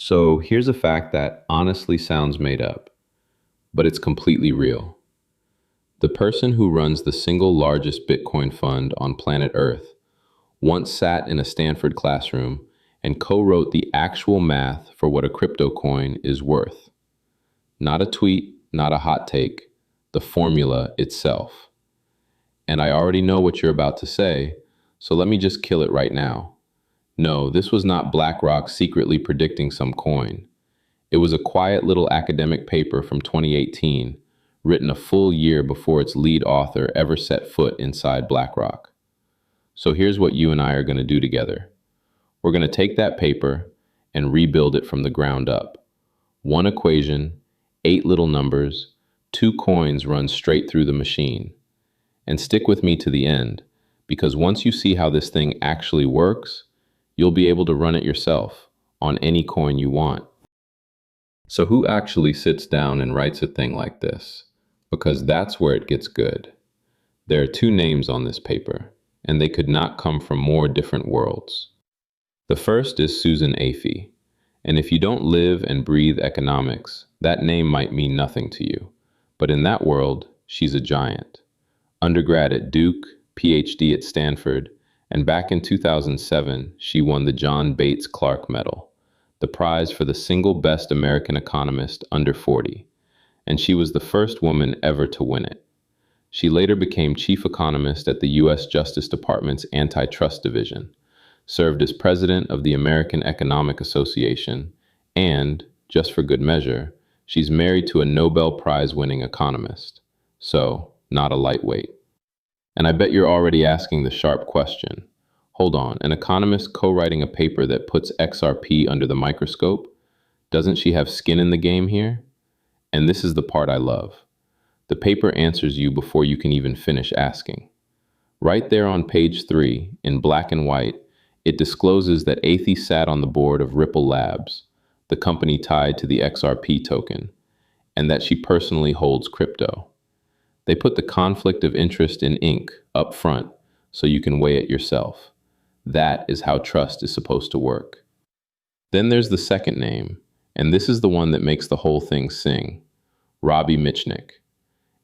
So here's a fact that honestly sounds made up, but it's completely real. The person who runs the single largest Bitcoin fund on planet Earth once sat in a Stanford classroom and co-wrote the actual math for what a crypto coin is worth. Not a tweet, not a hot take, the formula itself. And I already know what you're about to say, so let me just kill it right now. No, this was not BlackRock secretly predicting some coin. It was a quiet little academic paper from 2018, written a full year before its lead author ever set foot inside BlackRock. So here's what you and I are going to do together. We're going to take that paper and rebuild it from the ground up. One equation, 8 little numbers, 2 coins run straight through the machine. And stick with me to the end, because once you see how this thing actually works, you'll be able to run it yourself on any coin you want. So who actually sits down and writes a thing like this? Because that's where it gets good. There are 2 names on this paper, and they could not come from more different worlds. The first is Susan Athey, and if you don't live and breathe economics, that name might mean nothing to you. But in that world, she's a giant. Undergrad at Duke, PhD at Stanford, and back in 2007, she won the John Bates Clark Medal, the prize for the single best American economist under 40, and she was the first woman ever to win it. She later became chief economist at the U.S. Justice Department's Antitrust Division, served as president of the American Economic Association, and, just for good measure, she's married to a Nobel Prize-winning economist. So, not a lightweight. And I bet you're already asking the sharp question. Hold on, an economist co-writing a paper that puts XRP under the microscope? Doesn't she have skin in the game here? And this is the part I love. The paper answers you before you can even finish asking. Right there on page 3, in black and white, it discloses that Athey sat on the board of Ripple Labs, the company tied to the XRP token, and that she personally holds crypto. They put the conflict of interest in ink up front so you can weigh it yourself. That is how trust is supposed to work. Then there's the second name, and this is the one that makes the whole thing sing. Robbie Mitchnick.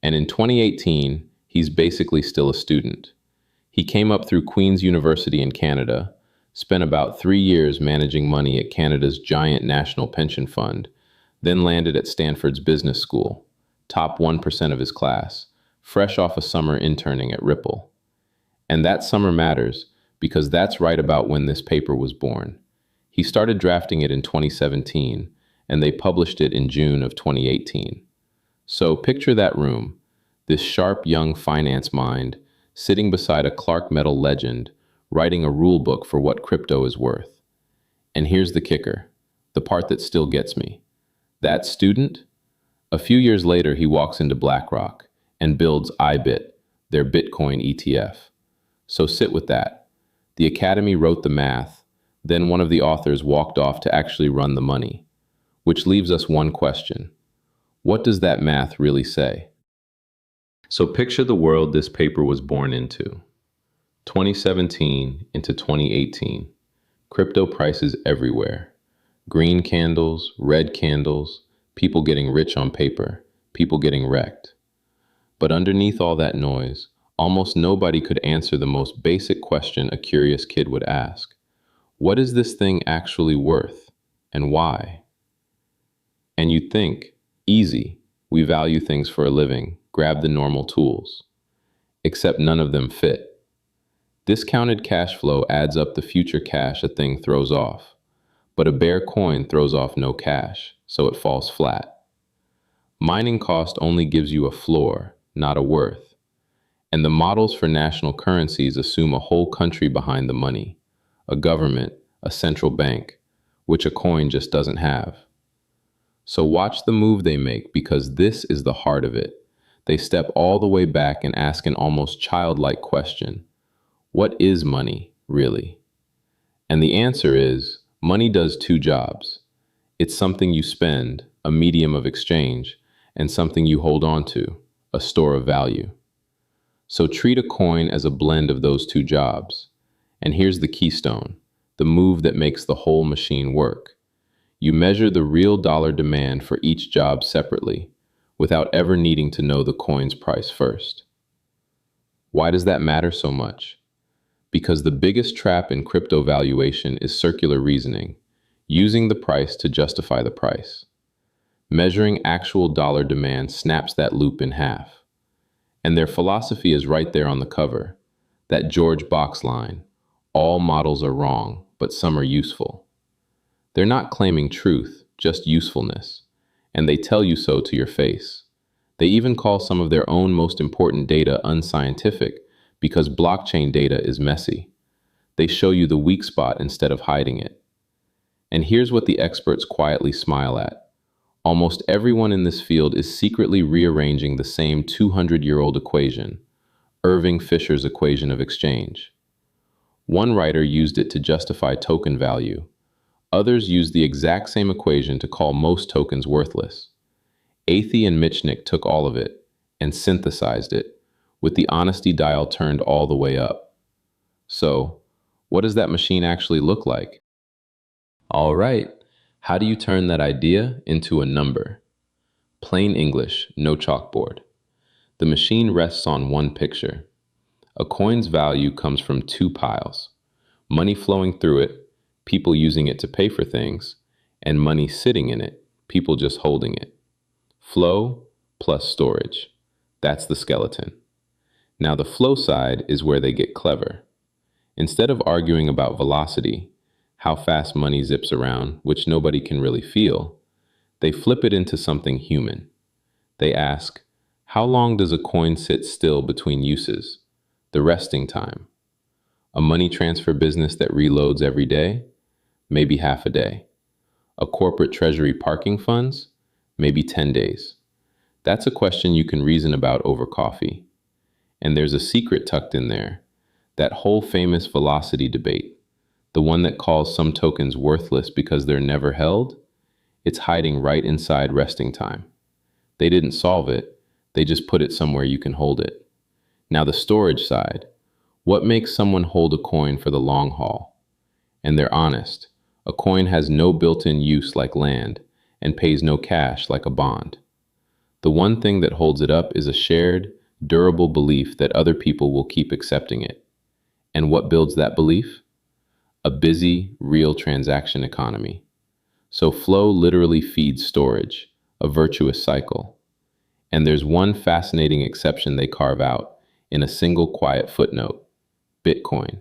And in 2018, he's basically still a student. He came up through Queen's University in Canada, spent about 3 years managing money at Canada's giant national pension fund, then landed at Stanford's business school, top 1% of his class, fresh off a summer interning at Ripple. And that summer matters because that's right about when this paper was born. He started drafting it in 2017, and they published it in June of 2018. So picture that room, this sharp young finance mind sitting beside a Clark Medal legend, writing a rule book for what crypto is worth. And here's the kicker, the part that still gets me. That student? A few years later, he walks into BlackRock and builds IBIT, their Bitcoin ETF. So sit with that. The Academy wrote the math, then one of the authors walked off to actually run the money, which leaves us one question. What does that math really say? So picture the world this paper was born into. 2017 into 2018. Crypto prices everywhere. Green candles, red candles, people getting rich on paper, people getting wrecked. But underneath all that noise, almost nobody could answer the most basic question a curious kid would ask. What is this thing actually worth, and why? And you'd think, easy, we value things for a living, grab the normal tools. Except none of them fit. Discounted cash flow adds up the future cash a thing throws off, but a bare coin throws off no cash, so it falls flat. Mining cost only gives you a floor, not a worth. And the models for national currencies assume a whole country behind the money, a government, a central bank, which a coin just doesn't have. So watch the move they make, because this is the heart of it. They step all the way back and ask an almost childlike question. What is money, really? And the answer is, money does 2 jobs. It's something you spend, a medium of exchange, and something you hold on to, a store of value. So treat a coin as a blend of those 2 jobs. And here's the keystone, the move that makes the whole machine work. You measure the real dollar demand for each job separately, without ever needing to know the coin's price first. Why does that matter so much? Because the biggest trap in crypto valuation is circular reasoning, using the price to justify the price. Measuring actual dollar demand snaps that loop in half. And their philosophy is right there on the cover. That George Box line, all models are wrong, but some are useful. They're not claiming truth, just usefulness. And they tell you so to your face. They even call some of their own most important data unscientific because blockchain data is messy. They show you the weak spot instead of hiding it. And here's what the experts quietly smile at. Almost everyone in this field is secretly rearranging the same 200-year-old equation, Irving Fisher's equation of exchange. One writer used it to justify token value. Others used the exact same equation to call most tokens worthless. Athey and Mitchnick took all of it and synthesized it, with the honesty dial turned all the way up. So, what does that machine actually look like? All right, how do you turn that idea into a number? Plain English, no chalkboard. The machine rests on one picture. A coin's value comes from two piles: money flowing through it, people using it to pay for things, and money sitting in it, people just holding it. Flow plus storage. That's the skeleton. Now the flow side is where they get clever. Instead of arguing about velocity, how fast money zips around, which nobody can really feel, they flip it into something human. They ask, how long does a coin sit still between uses? The resting time. A money transfer business that reloads every day? Maybe half a day. A corporate treasury parking funds? Maybe 10 days. That's a question you can reason about over coffee. And there's a secret tucked in there, that whole famous velocity debate, the one that calls some tokens worthless because they're never held. It's hiding right inside resting time. They didn't solve it, they just put it somewhere you can hold it. Now the storage side. What makes someone hold a coin for the long haul? And they're honest. A coin has no built-in use like land and pays no cash like a bond. The one thing that holds it up is a shared, durable belief that other people will keep accepting it. And what builds that belief? A busy, real transaction economy. So flow literally feeds storage, a virtuous cycle. And there's one fascinating exception they carve out in a single quiet footnote: Bitcoin.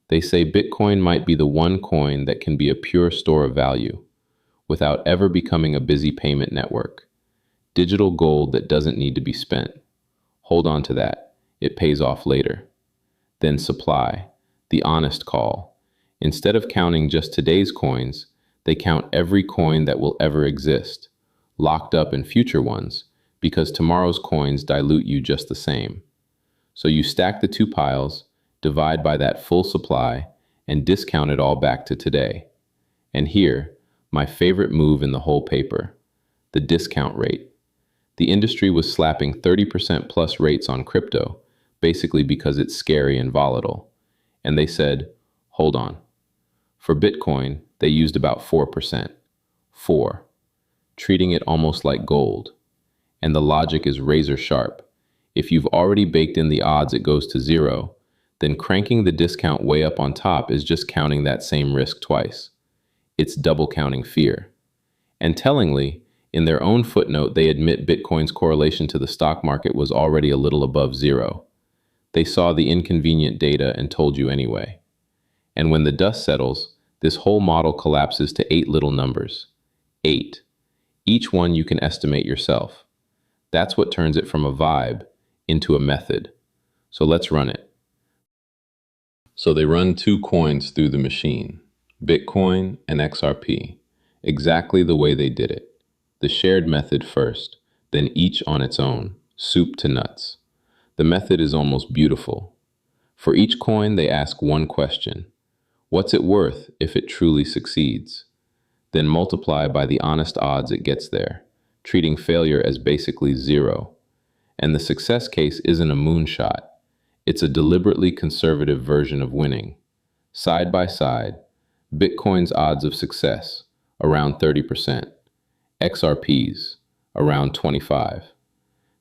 They say Bitcoin might be the one coin that can be a pure store of value, without ever becoming a busy payment network. Digital gold that doesn't need to be spent. Hold on to that. It pays off later. Then supply, the honest call. Instead of counting just today's coins, they count every coin that will ever exist, locked up in future ones, because tomorrow's coins dilute you just the same. So you stack the two piles, divide by that full supply, and discount it all back to today. And here, my favorite move in the whole paper, the discount rate. The industry was slapping 30% plus rates on crypto, basically because it's scary and volatile. And they said, hold on. For Bitcoin, they used about 4%. 4. Treating it almost like gold. And the logic is razor sharp. If you've already baked in the odds it goes to zero, then cranking the discount way up on top is just counting that same risk twice. It's double counting fear. And tellingly, in their own footnote, they admit Bitcoin's correlation to the stock market was already a little above zero. They saw the inconvenient data and told you anyway. And when the dust settles, this whole model collapses to 8 little numbers. 8. Each one you can estimate yourself. That's what turns it from a vibe into a method. So let's run it. So they run two coins through the machine, Bitcoin and XRP, exactly the way they did it. The shared method first, then each on its own, soup to nuts. The method is almost beautiful. For each coin, they ask one question. What's it worth if it truly succeeds? Then multiply by the honest odds it gets there, treating failure as basically zero. And the success case isn't a moonshot. It's a deliberately conservative version of winning. Side by side, Bitcoin's odds of success around 30%. XRPs, around 25.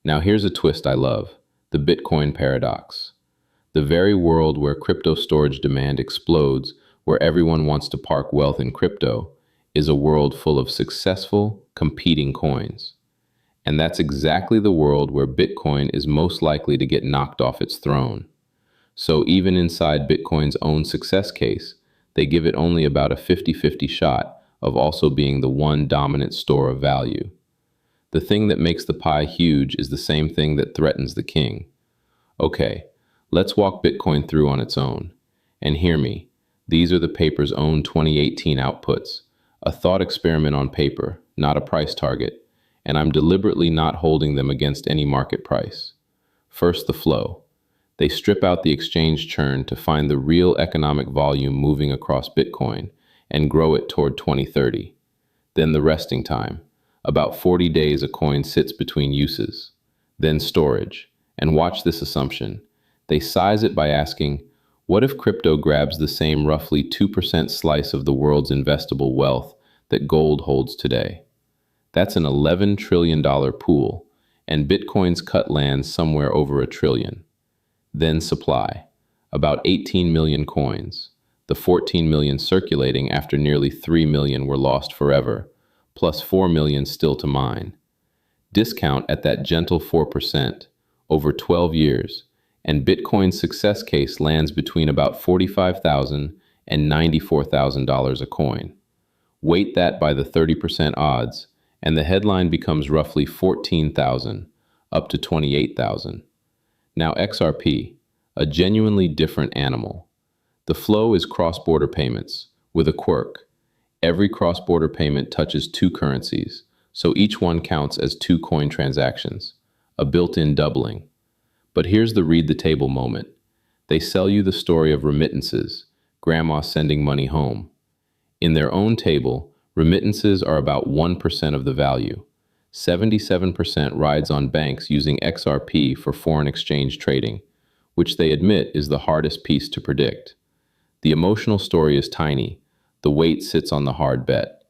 Now here's a twist I love, the Bitcoin paradox. The very world where crypto storage demand explodes, where everyone wants to park wealth in crypto, is a world full of successful, competing coins. And that's exactly the world where Bitcoin is most likely to get knocked off its throne. So even inside Bitcoin's own success case, they give it only about a 50-50 shot of also being the one dominant store of value. The thing that makes the pie huge is the same thing that threatens the king. Okay, let's walk Bitcoin through on its own. And hear me, these are the paper's own 2018 outputs, a thought experiment on paper, not a price target, and I'm deliberately not holding them against any market price. First, the flow. They strip out the exchange churn to find the real economic volume moving across Bitcoin and grow it toward 2030. Then the resting time. About 40 days a coin sits between uses. Then storage. And watch this assumption. They size it by asking, what if crypto grabs the same roughly 2% slice of the world's investable wealth that gold holds today? That's an $11 trillion pool, and Bitcoin's cut lands somewhere over $1 trillion. Then supply, about 18 million coins, the 14 million circulating after nearly 3 million were lost forever, plus 4 million still to mine. Discount at that gentle 4%, over 12 years, and Bitcoin's success case lands between about $45,000 and $94,000 a coin. Weight that by the 30% odds, and the headline becomes roughly 14,000, up to 28,000. Now XRP, a genuinely different animal. The flow is cross-border payments, with a quirk. Every cross-border payment touches two currencies, so each one counts as two coin transactions, a built-in doubling. But here's the read the table moment. They sell you the story of remittances, grandma sending money home. In their own table, remittances are about 1% of the value. 77% rides on banks using XRP for foreign exchange trading, which they admit is the hardest piece to predict. The emotional story is tiny. The weight sits on the hard bet.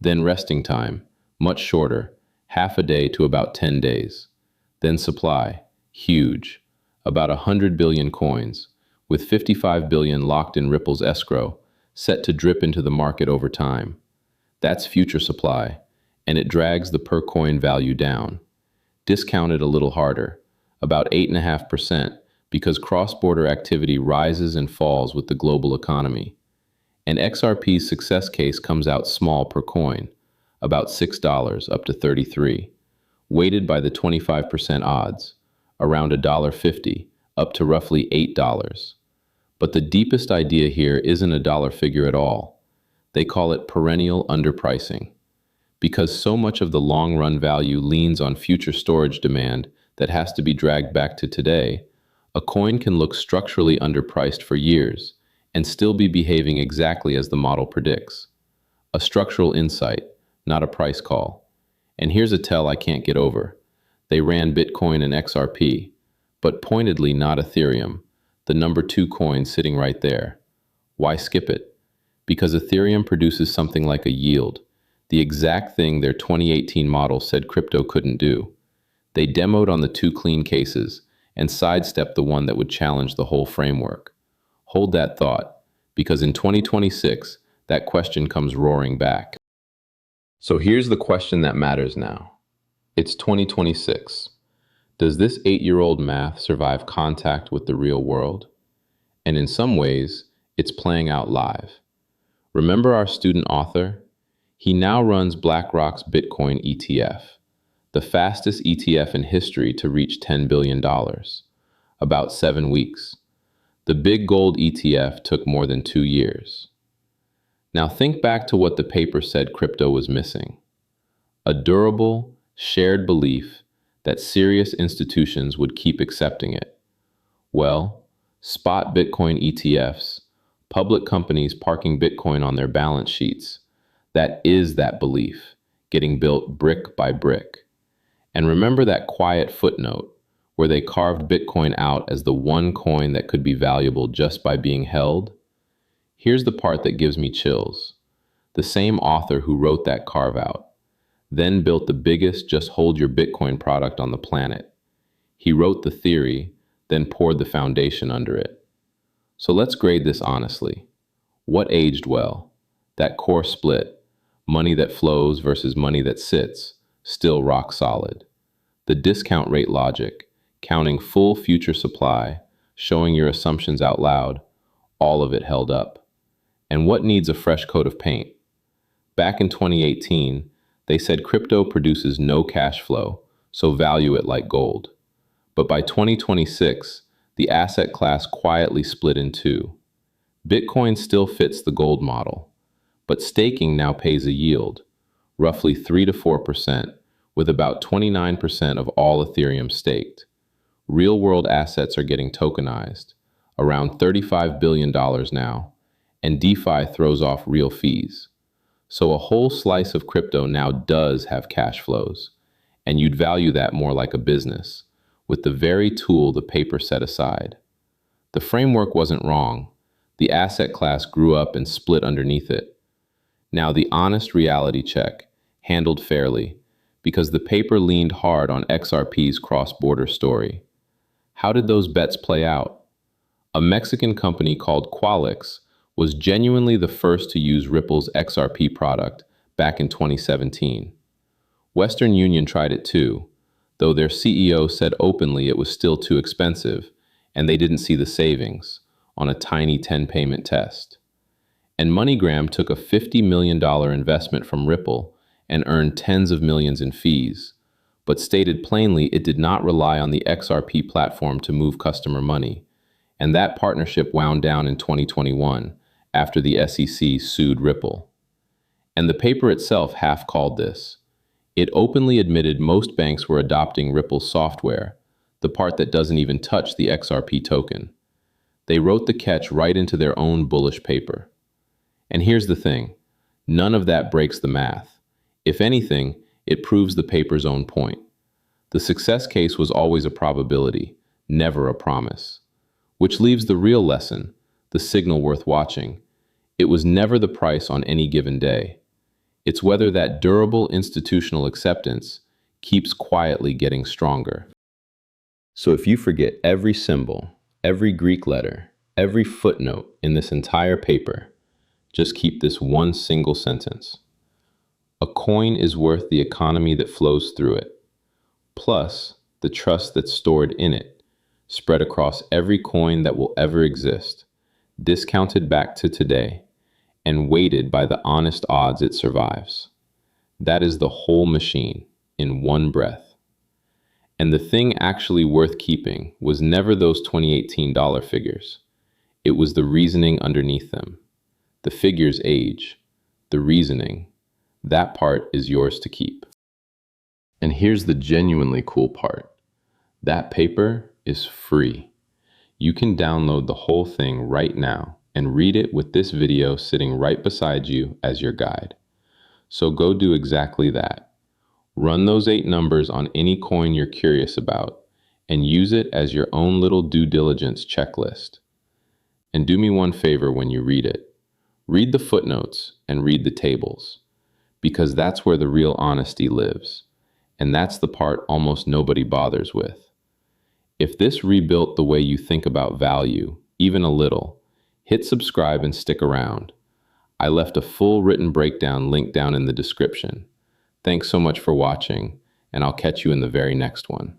Then resting time, much shorter, half a day to about 10 days. Then supply, huge, about 100 billion coins, with 55 billion locked in Ripple's escrow, set to drip into the market over time. That's future supply, and it drags the per coin value down. Discounted a little harder, about 8.5%, because cross-border activity rises and falls with the global economy. And XRP's success case comes out small per coin, about $6 up to 33, weighted by the 25% odds, around $1.50, up to roughly $8. But the deepest idea here isn't a dollar figure at all. They call it perennial underpricing. Because so much of the long-run value leans on future storage demand that has to be dragged back to today, a coin can look structurally underpriced for years and still be behaving exactly as the model predicts. A structural insight, not a price call. And here's a tell I can't get over. They ran Bitcoin and XRP, but pointedly not Ethereum, the number 2 coin sitting right there. Why skip it? Because Ethereum produces something like a yield, the exact thing their 2018 model said crypto couldn't do. They demoed on the 2 clean cases and sidestepped the one that would challenge the whole framework. Hold that thought, because in 2026, that question comes roaring back. So here's the question that matters now. It's 2026. Does this 8-year-old math survive contact with the real world? And in some ways, it's playing out live. Remember our student author? He now runs BlackRock's Bitcoin ETF, the fastest ETF in history to reach $10 billion, about 7 weeks. The big gold ETF took more than 2 years. Now think back to what the paper said crypto was missing. A durable, shared belief that serious institutions would keep accepting it. Well, spot Bitcoin ETFs, public companies parking Bitcoin on their balance sheets. That is that belief, getting built brick by brick. And remember that quiet footnote where they carved Bitcoin out as the one coin that could be valuable just by being held? Here's the part that gives me chills. The same author who wrote that carve out, then built the biggest just hold your Bitcoin product on the planet. He wrote the theory, then poured the foundation under it. So let's grade this honestly. What aged well? That core split, money that flows versus money that sits, still rock solid. The discount rate logic, counting full future supply, showing your assumptions out loud, all of it held up. And what needs a fresh coat of paint? Back in 2018, they said crypto produces no cash flow, so value it like gold. But by 2026, the asset class quietly split in two. Bitcoin still fits the gold model, but staking now pays a yield, roughly 3 to 4%, with about 29% of all Ethereum staked. Real-world assets are getting tokenized, around $35 billion now, and DeFi throws off real fees. So a whole slice of crypto now does have cash flows, and you'd value that more like a business, with the very tool the paper set aside. The framework wasn't wrong. The asset class grew up and split underneath it. Now the honest reality check, handled fairly, because the paper leaned hard on XRP's cross-border story. How did those bets play out? A Mexican company called Qualix was genuinely the first to use Ripple's XRP product back in 2017. Western Union tried it too, though their CEO said openly it was still too expensive, and they didn't see the savings on a tiny 10-payment test. And MoneyGram took a $50 million investment from Ripple and earned tens of millions in fees, but stated plainly it did not rely on the XRP platform to move customer money, and that partnership wound down in 2021 after the SEC sued Ripple. And the paper itself half called this. It openly admitted most banks were adopting Ripple's software, the part that doesn't even touch the XRP token. They wrote the catch right into their own bullish paper. And here's the thing, none of that breaks the math. If anything, it proves the paper's own point. The success case was always a probability, never a promise. Which leaves the real lesson, the signal worth watching. It was never the price on any given day. It's whether that durable institutional acceptance keeps quietly getting stronger. So if you forget every symbol, every Greek letter, every footnote in this entire paper, just keep this one single sentence. A coin is worth the economy that flows through it, plus the trust that's stored in it, spread across every coin that will ever exist, discounted back to today, and weighted by the honest odds it survives. That is the whole machine, in one breath. And the thing actually worth keeping was never those 2018 dollar figures. It was the reasoning underneath them. The figures age, the reasoning, that part is yours to keep. And here's the genuinely cool part. That paper is free. You can download the whole thing right now and read it with this video sitting right beside you as your guide. So go do exactly that. Run those 8 numbers on any coin you're curious about and use it as your own little due diligence checklist. And do me one favor when you read it. Read the footnotes and read the tables, because that's where the real honesty lives. And that's the part almost nobody bothers with. If this rebuilt the way you think about value, even a little, hit subscribe and stick around. I left a full written breakdown linked down in the description. Thanks so much for watching, and I'll catch you in the very next one.